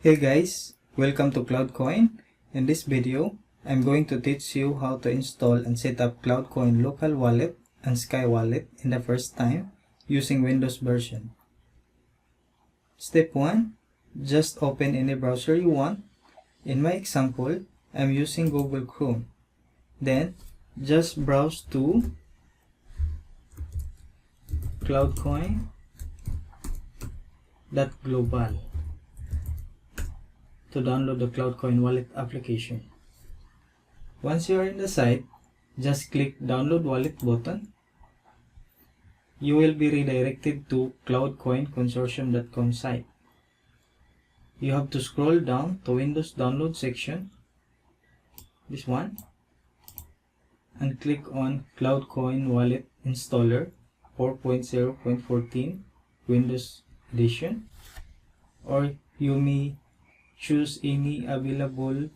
Hey guys, welcome to CloudCoin. In this video, I'm going to teach you how to install and set up CloudCoin local wallet and Skywallet in the first time using Windows version. Step 1. Just open any browser you want. In my example, I'm using Google Chrome. Then, just browse to cloudcoin.global to download the CloudCoin wallet application. Once you are in the site, just click Download Wallet button. You will be redirected to cloudcoinconsortium.com site. You have to scroll down to Windows Download section, this one, and click on CloudCoin Wallet Installer 4.0.14 Windows Edition, or you may choose any available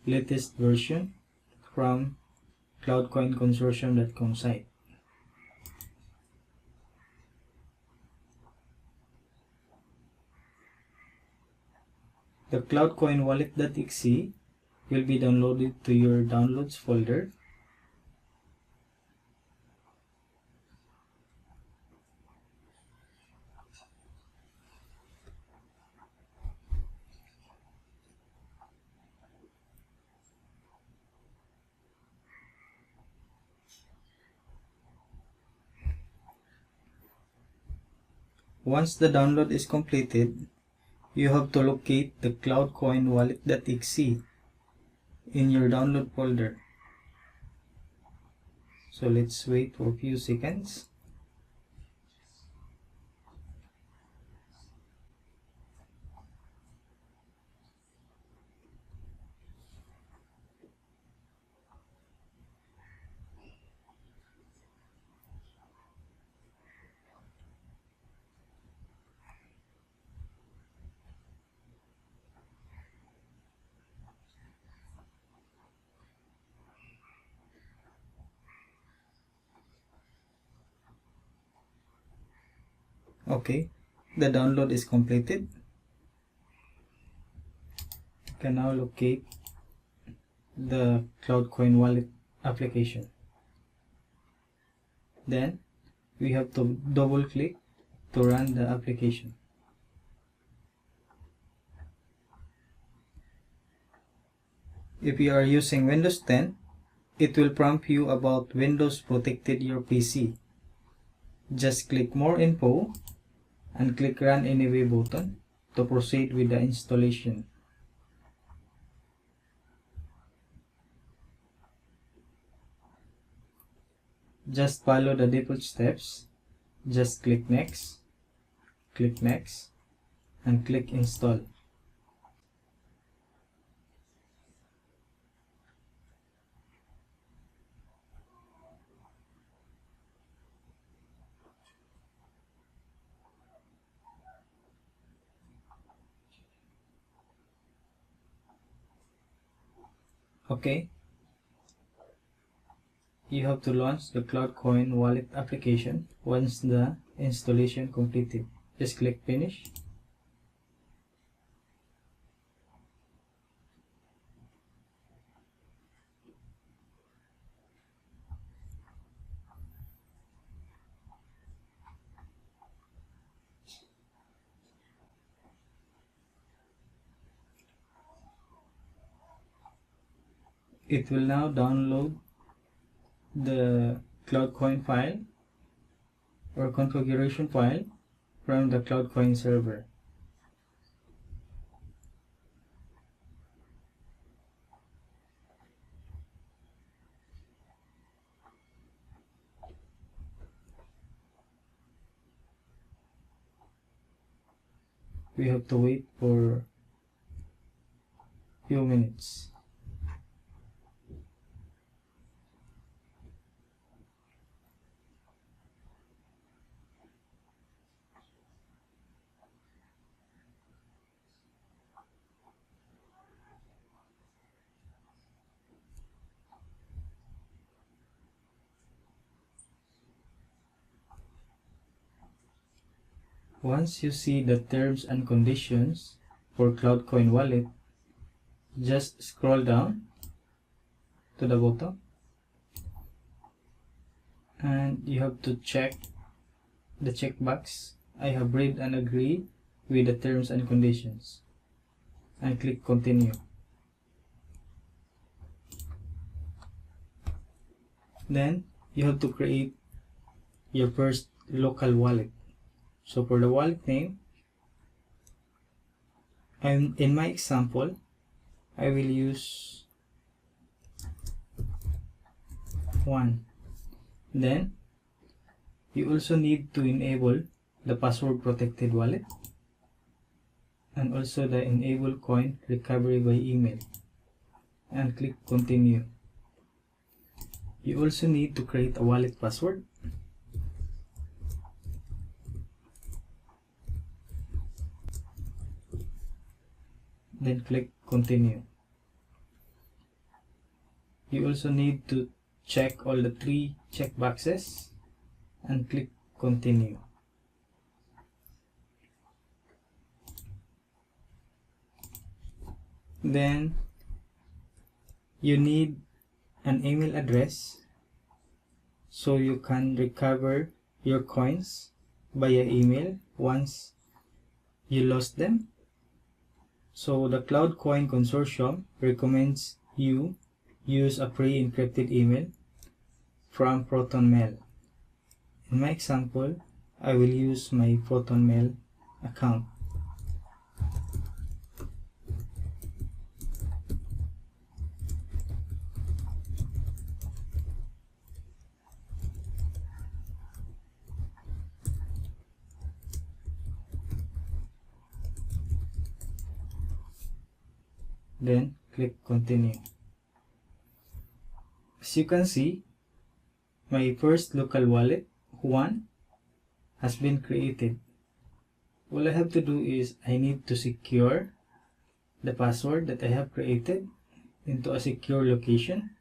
latest version from cloudcoinconsortium.com site. The CloudCoin wallet.exe will be downloaded to your downloads folder. Once the download is completed, you have to locate the CloudCoin wallet.exe in your download folder. So let's wait for a few seconds. Okay, the download is completed. You can now locate the CloudCoin wallet application. Then we have to double click to run the application. If you are using Windows 10, it will prompt you about Windows protected your PC. Just click More Info and click Run Anyway button to proceed with the installation. Just follow the default steps. Just click Next, and click Install. Okay, you have to launch the CloudCoin wallet application. Once the installation completed, just click Finish. It will now download the CloudCoin file or configuration file from the CloudCoin server. We have to wait for a few minutes. Once you see the terms and conditions for CloudCoin wallet, just scroll down to the bottom and you have to check the checkbox I have read and agree with the terms and conditions, and click continue. Then you have to create your first local wallet. So for the wallet name, and in my example, I will use 1. Then you also need to enable the password protected wallet and also the enable coin recovery by email, and click continue. You also need to create a wallet password. Then click continue. You also need to check all the 3 checkboxes and click continue. Then you need an email address so you can recover your coins via email once you lost them. So the CloudCoin consortium recommends you use a pre-encrypted email from ProtonMail. In my example, I will use my ProtonMail account. Then click continue. As you can see, my first local wallet, 1, has been created. All I have to do is I need to secure the password that I have created into a secure location.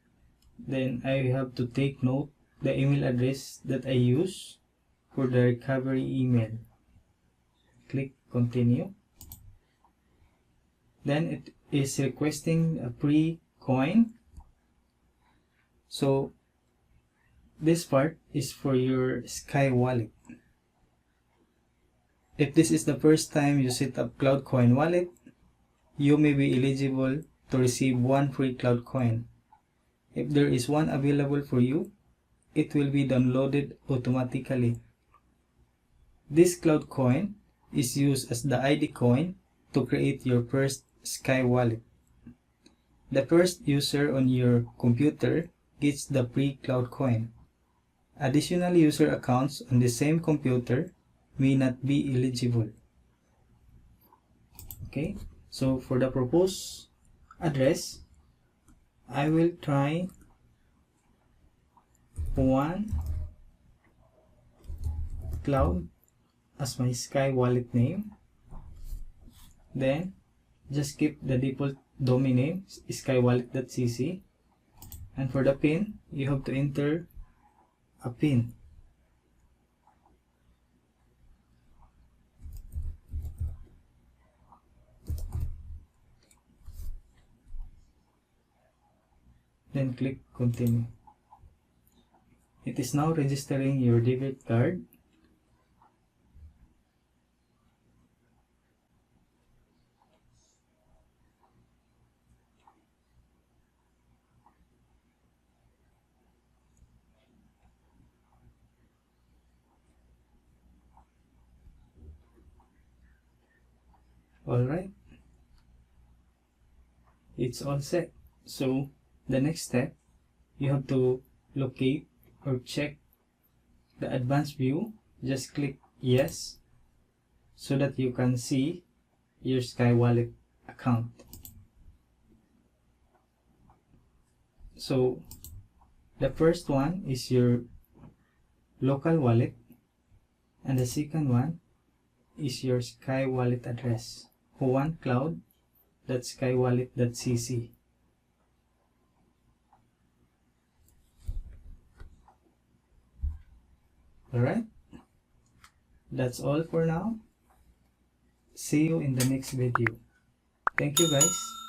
Then I have to take note the email address that I use for the recovery email. Click continue. Then it is requesting a pre-coin. So this part is for your Skywallet. If this is the first time you set up CloudCoin wallet, you may be eligible to receive 1 free CloudCoin. If there is one available for you, it will be downloaded automatically. This CloudCoin is used as the ID coin to create your first Skywallet. The first user on your computer gets the free CloudCoin. Additional user accounts on the same computer may not be eligible. Okay, so for the proposed address, I will try 1 cloud as my Skywallet name. Then just keep the default domain name skywallet.cc, and for the PIN, you have to enter a PIN. Then click continue. It is now registering your debit card. Alright, it's all set. So the next step, you have to locate or check the advanced view. Just click yes so that you can see your Skywallet account. So the first one is your local wallet, and the second one is your Skywallet address, 1 cloud.skywallet.cc. Alright, that's all for now. See you in the next video. Thank you guys.